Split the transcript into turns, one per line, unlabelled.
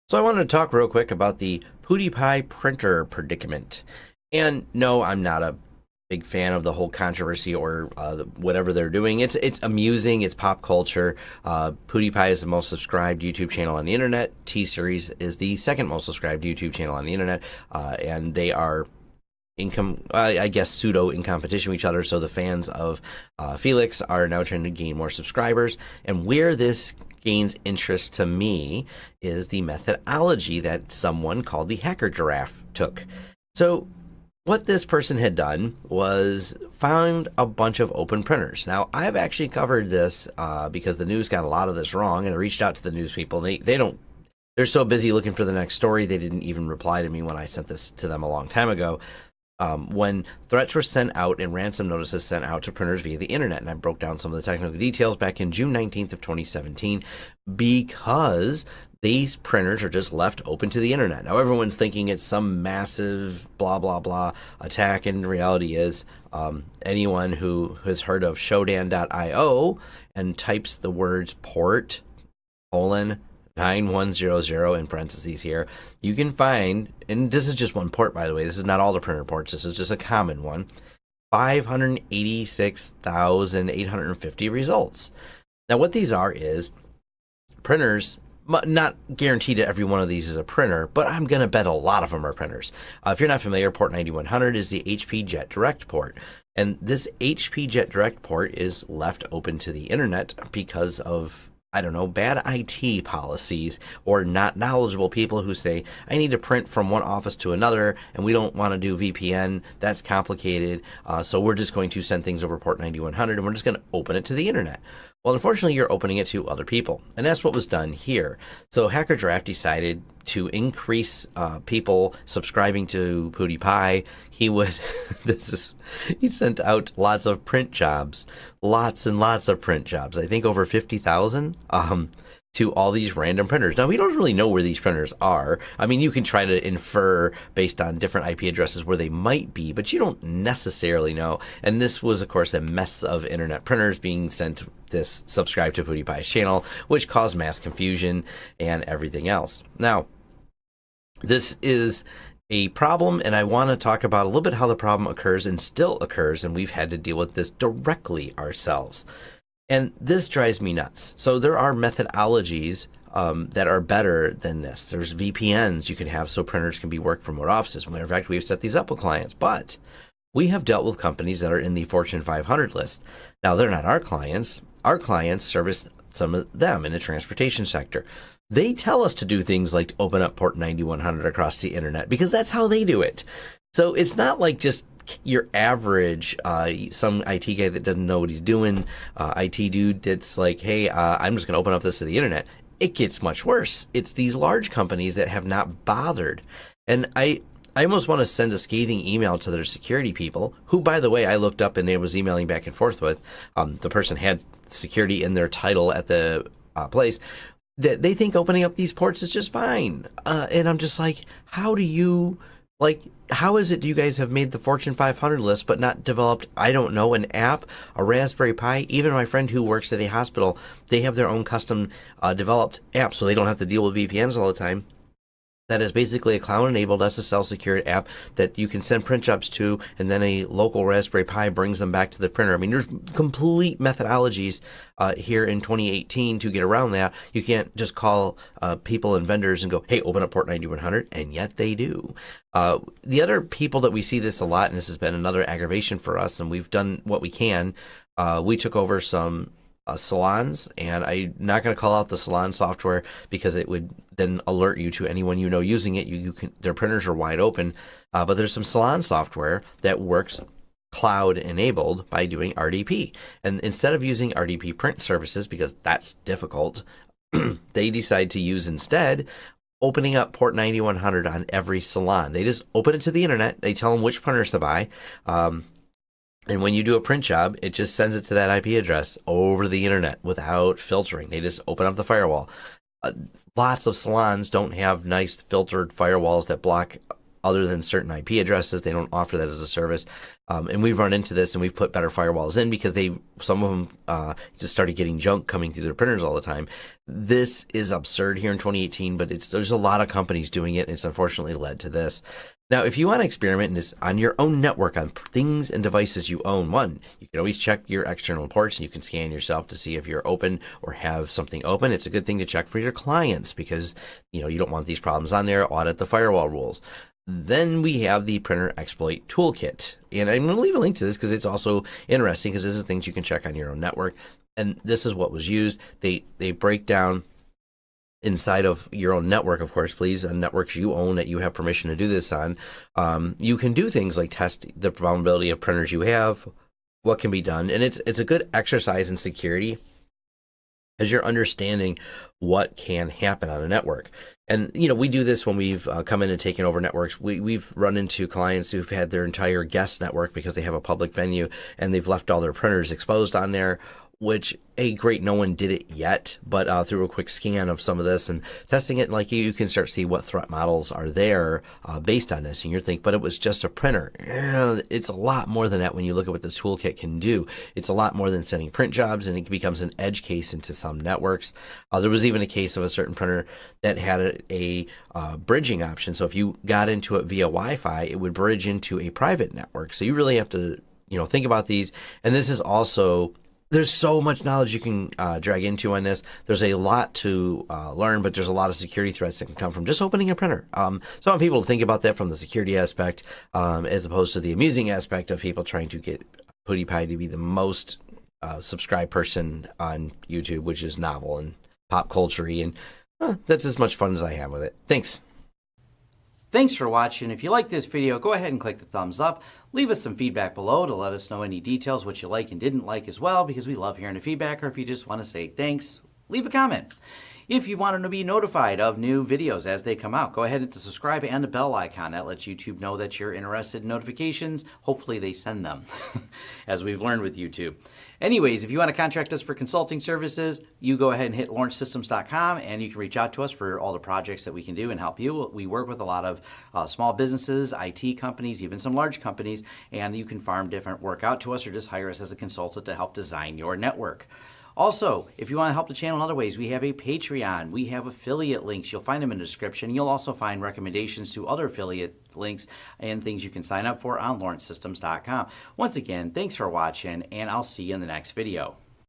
So I wanted to talk real quick about the PewDiePie printer predicament. And no, I'm not a big fan of the whole controversy or whatever they're doing. It's amusing. It's pop culture. PewDiePie is the most subscribed YouTube channel on the internet. T-Series is the second most subscribed YouTube channel on the internet, and they are I guess pseudo in competition with each other. So the fans of Felix are now trying to gain more subscribers, and where this gains interest to me is the methodology that someone called the TheHackerGiraffe took. So what this person had done was found a bunch of open printers. Now, I've actually covered this because the news got a lot of this wrong, and I reached out to the news people, and they're so busy looking for the next story, they didn't even reply to me when I sent this to them a long time ago. When threats were sent out and ransom notices sent out to printers via the internet. And I broke down some of the technical details back in June 19th of 2017 because these printers are just left open to the internet. Now, everyone's thinking it's some massive blah, blah, blah attack, and the reality is anyone who has heard of Shodan.io and types the words port, 9100 in parentheses here, you can find, and this is just one port, by the way, this is not all the printer ports, this is just a common one, 586,850 results. Now what these are is printers, not guaranteed that every one of these is a printer, but I'm going to bet a lot of them are printers. If you're not familiar, port 9100 is the HP Jet Direct port. And this HP Jet Direct port is left open to the internet because of, I don't know, bad IT policies or not knowledgeable people who say, I need to print from one office to another and we don't want to do VPN. That's complicated. So we're just going to send things over port 9100 and we're just going to open it to the internet. Well, unfortunately, you're opening it to other people. And that's what was done here. So HackerGiraffe decided to increase people subscribing to PewDiePie. He would, he sent out lots of print jobs, lots and lots of print jobs. I think over 50,000 to all these random printers. Now, we don't really know where these printers are. I mean, you can try to infer based on different IP addresses where they might be, but you don't necessarily know. And this was, of course, a mess of internet printers being sent to this subscribe to PewDiePie's channel, which caused mass confusion and everything else. Now, this is a problem, and I want to talk about a little bit how the problem occurs and still occurs, and we've had to deal with this directly ourselves. And this drives me nuts. So there are methodologies that are better than this. There's VPNs you can have so printers can be worked from remote offices. As a matter of fact, we've set these up with clients, but we have dealt with companies that are in the Fortune 500 list. Now, they're not our clients. Our clients service some of them in the transportation sector. They tell us to do things like open up port 9100 across the internet because that's how they do it. So it's not like just your average some IT guy that doesn't know what he's doing, IT dude that's like, hey, I'm just going to open up this to the internet. It gets much worse. It's these large companies that have not bothered. And I almost want to send a scathing email to their security people, who, by the way, I looked up and they was emailing back and forth with. The person had security in their title at the place. They think opening up these ports is just fine. And I'm just like, how is it you guys have made the Fortune 500 list but not developed, I don't know, an app, a Raspberry Pi? Even my friend who works at a hospital, they have their own custom developed app so they don't have to deal with VPNs all the time. That is basically a cloud-enabled SSL secured app that you can send print jobs to, and then a local Raspberry Pi brings them back to the printer. I mean, there's complete methodologies here in 2018 to get around that. You can't just call people and vendors and go, hey, open up port 9100, and yet they do. The other people that we see this a lot, and this has been another aggravation for us, and we've done what we can. We took over some salons, and I'm not going to call out the salon software because it would then alert you to anyone you know using it. You can, their printers are wide open, but there's some salon software that works cloud enabled by doing RDP. And instead of using RDP print services, because that's difficult, they decide to use instead opening up port 9100 on every salon. They just open it to the internet. They tell them which printers to buy. And when you do a print job, it just sends it to that IP address over the internet without filtering. They just open up the firewall. Lots of salons don't have nice filtered firewalls that block other than certain IP addresses. They don't offer that as a service. And we've run into this, and we've put better firewalls in because some of them just started getting junk coming through their printers all the time. This is absurd here in 2018, but there's a lot of companies doing it, and it's unfortunately led to this. Now, if you want to experiment in this on your own network, on things and devices you own, you can always check your external ports, and you can scan yourself to see if you're open or have something open. It's a good thing to check for your clients because you don't want these problems on there. Audit the firewall rules. Then we have the Printer Exploit Toolkit. And I'm going to leave a link to this because it's also interesting because this is things you can check on your own network. And this is what was used. They break down inside of your own network, of course, please, on networks you own that you have permission to do this on. You can do things like test the vulnerability of printers you have, what can be done. And it's a good exercise in security as you're understanding what can happen on a network. And, we do this when we've come in and taken over networks. We've run into clients who've had their entire guest network because they have a public venue and they've left all their printers exposed on there, which, great, no one did it yet, but through a quick scan of some of this and testing it, like you can start to see what threat models are there based on this. And you're thinking, but it was just a printer. It's a lot more than that when you look at what the toolkit can do. It's a lot more than sending print jobs, and it becomes an edge case into some networks. There was even a case of a certain printer that had a bridging option. So if you got into it via Wi-Fi, it would bridge into a private network. So you really have to, think about these. And this is also... There's so much knowledge you can drag into on this. There's a lot to learn, but there's a lot of security threats that can come from just opening a printer. So I want people to think about that from the security aspect as opposed to the amusing aspect of people trying to get PewDiePie to be the most subscribed person on YouTube, which is novel and pop culture-y. And that's as much fun as I have with it. Thanks.
Thanks for watching. If you like this video, go ahead and click the thumbs up. Leave us some feedback below to let us know any details, what you like and didn't like as well, because we love hearing the feedback. Or if you just want to say thanks, leave a comment. If you want to be notified of new videos as they come out, go ahead and hit the subscribe and the bell icon. That lets YouTube know that you're interested in notifications. Hopefully they send them, as we've learned with YouTube. Anyways, if you want to contract us for consulting services, you go ahead and hit launchsystems.com, and you can reach out to us for all the projects that we can do and help you. We work with a lot of small businesses, IT companies, even some large companies, and you can farm different work out to us or just hire us as a consultant to help design your network. Also, if you want to help the channel in other ways, we have a Patreon. We have affiliate links. You'll find them in the description. You'll also find recommendations to other affiliate links and things you can sign up for on launchsystems.com. Once again, thanks for watching, and I'll see you in the next video.